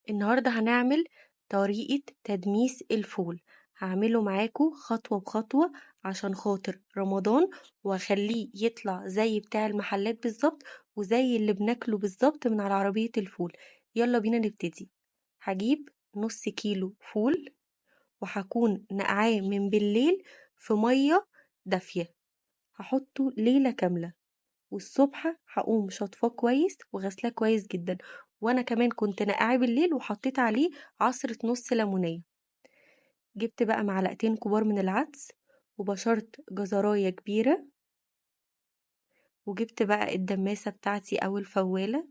النهاردة هنعمل طريقة تدميس الفول. هعمله معاكو خطوة بخطوة عشان خاطر رمضان، وهخليه يطلع زي بتاع المحلات بالظبط وزي اللي بناكله بالظبط من على عربية الفول. يلا بينا نبتدي. هجيب نص كيلو فول وهكون نقعاه من بالليل في مية دافية، هحطه ليلة كاملة، والصبح هقوم شطفاه كويس وغسلاه كويس جدا. وانا كمان كنت نقعاه بالليل وحطيت عليه عصرة نص ليمونية. جبت بقى معلقتين كبار من العدس، وبشرت جزراية كبيرة، وجبت بقى الدماسة بتاعتي او الفوالة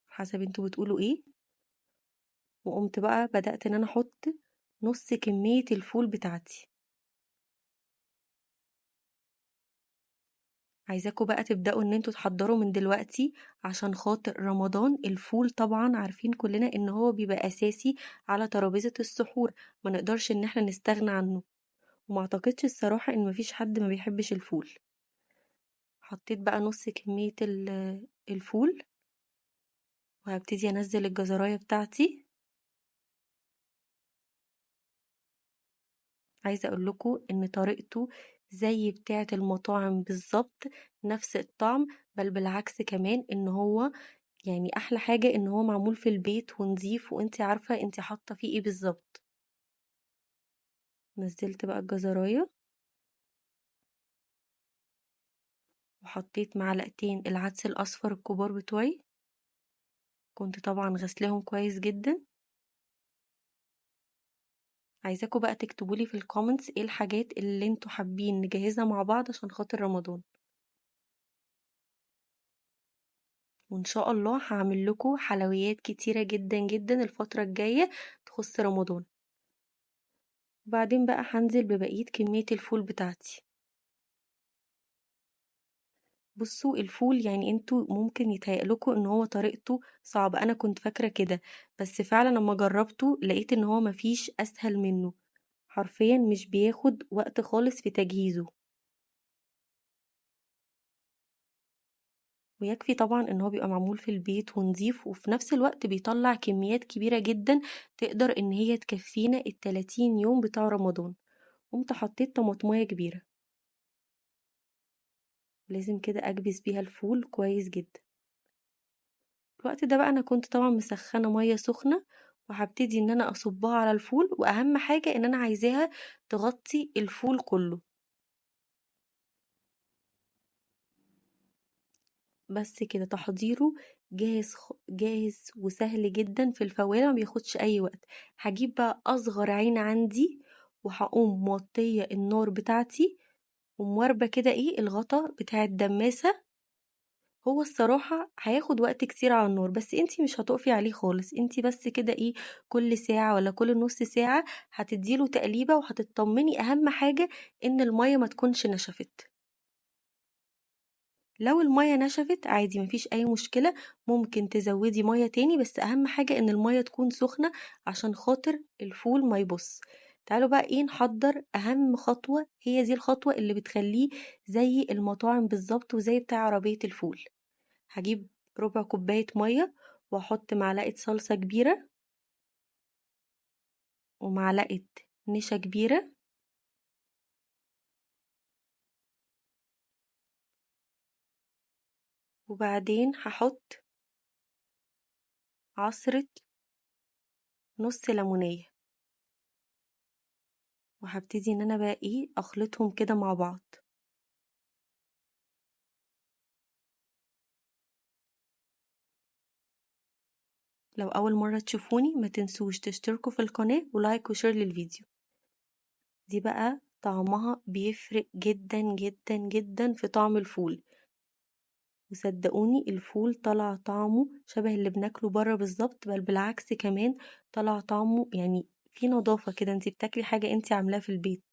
حسب انتوا بتقولوا ايه، وقمت بقى بدأت ان انا احط نص كمية الفول بتاعتي. عايزاكوا بقى تبدأوا ان انتوا تحضروا من دلوقتي عشان خاطر رمضان. الفول طبعا عارفين كلنا ان هو بيبقى اساسي على ترابيزة السحور، ما نقدرش ان احنا نستغنى عنه، وما اعتقدش الصراحة ان مفيش حد ما بيحبش الفول. حطيت بقى نص كمية الفول، وهبتدي انزل الجزراية بتاعتي. عايزة اقول لكم ان طريقته زي بتاعة المطاعم بالظبط، نفس الطعم، بل بالعكس كمان ان هو يعني احلى حاجة ان هو معمول في البيت ونظيف وانتي عارفة انتي حاطة فيه ايه بالظبط. نزلت بقى الجزراية، وحطيت معلقتين العدس الاصفر الكبار بتوعي، كنت طبعا غسلاهم كويس جدا. عايزاكم بقى تكتبولي في الكومنتس ايه الحاجات اللي انتوا حابين نجهزها مع بعض عشان خاطر رمضان، وان شاء الله هعمل لكم حلويات كتيرة جدا جدا الفترة الجاية تخص رمضان. وبعدين بقى هنزل ببقية كمية الفول بتاعتي. بصوا الفول يعني انتوا ممكن يتهيألكوا ان هو طريقته صعبة، انا كنت فاكرة كده، بس فعلا لما جربته لقيت ان هو مفيش اسهل منه، حرفيا مش بياخد وقت خالص في تجهيزه. ويكفي طبعا ان هو بيبقى معمول في البيت ونظيف، وفي نفس الوقت بيطلع كميات كبيرة جدا تقدر ان هي تكفينا ال30 يوم بتاع رمضان. قمت حطيت طماطمايه كبيرة، لازم كده اكبس بيها الفول كويس جدا. الوقت ده بقى انا كنت طبعا مسخنة مية سخنة، وهبتدي ان انا اصبها على الفول، واهم حاجة ان انا عايزاها تغطي الفول كله. بس كده تحضيره جاهز، جاهز وسهل جدا في الفوالة، ما بياخدش اي وقت. هجيب بقى اصغر عين عندي، وهقوم موطية النار بتاعتي، ومواربة كده ايه الغطا بتاع الدماسة. هو الصراحة هياخد وقت كتير على النار، بس انتي مش هتقفي عليه خالص، انتي بس كده ايه كل ساعة ولا كل نص ساعة هتديله تقليبة، وهتطمني اهم حاجة ان المية ما تكونش نشفت. لو المية نشفت عادي مفيش اي مشكلة، ممكن تزودي مية تاني، بس اهم حاجة ان المية تكون سخنة عشان خاطر الفول ما يبص. تعالوا بقى ايه نحضر اهم خطوة، هي دي الخطوة اللي بتخليه زي المطاعم بالظبط وزي بتاع عربية الفول. هجيب ربع كوباية مية، واحط معلقة صلصة كبيرة، ومعلقة نشا كبيرة، وبعدين هحط عصرة نص ليمونية، وهبتدي ان انا بقى ايه اخلطهم كده مع بعض. لو اول مرة تشوفوني ما تنسوش تشتركوا في القناة ولايك وشير للفيديو. دي بقى طعمها بيفرق جدا جدا جدا في طعم الفول، وصدقوني الفول طلع طعمه شبه اللي بناكله بره بالظبط، بل بالعكس كمان طلع طعمه يعني في نظافة كده، انتي بتاكلي حاجة انتي عاملاها في البيت.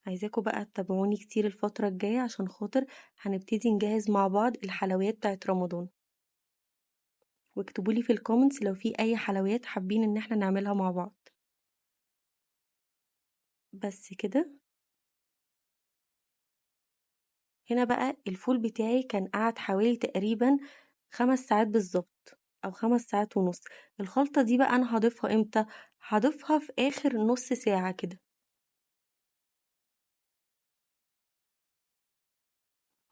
عايزاكم بقى تتابعوني كتير الفترة الجاية عشان خاطر هنبتدي نجهز مع بعض الحلويات بتاعت رمضان، واكتبولي في الكومنتس لو في اي حلويات حابين ان احنا نعملها مع بعض. بس كده. هنا بقى الفول بتاعي كان قعد حوالي تقريبا 5 ساعات بالظبط او 5 ساعات ونص. الخلطة دي بقى انا هضيفها امتى؟ هضيفها في اخر نص ساعة كده.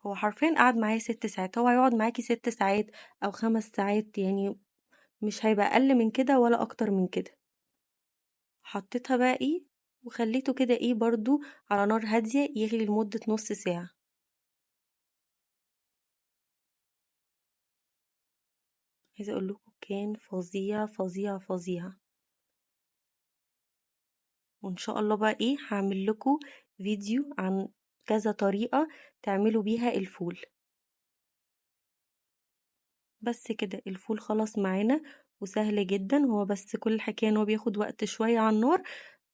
هو حرفيا قعد معايا 6 ساعات، هو هيقعد معاكي 6 ساعات او 5 ساعات يعني، مش هيبقى اقل من كده ولا اكتر من كده. حطيتها بقى ايه، وخليته كده ايه برضو على نار هادية يغلي لمدة نص ساعة. عايزة اقول لكم كان فظيع فظيع فظيع. وان شاء الله بقى ايه هعمل لكم فيديو عن كذا طريقة تعملوا بيها الفول. بس كده الفول خلاص معانا وسهل جدا، هو بس كل الحكاية ان هو بياخد وقت شوية على النار،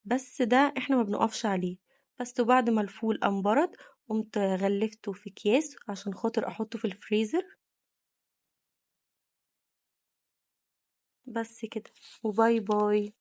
بس ده احنا ما بنقفش عليه. بس وبعد ما الفول قام برد، قمت غلفته في اكياس عشان خاطر احطه في الفريزر. بس كده، وباي باي.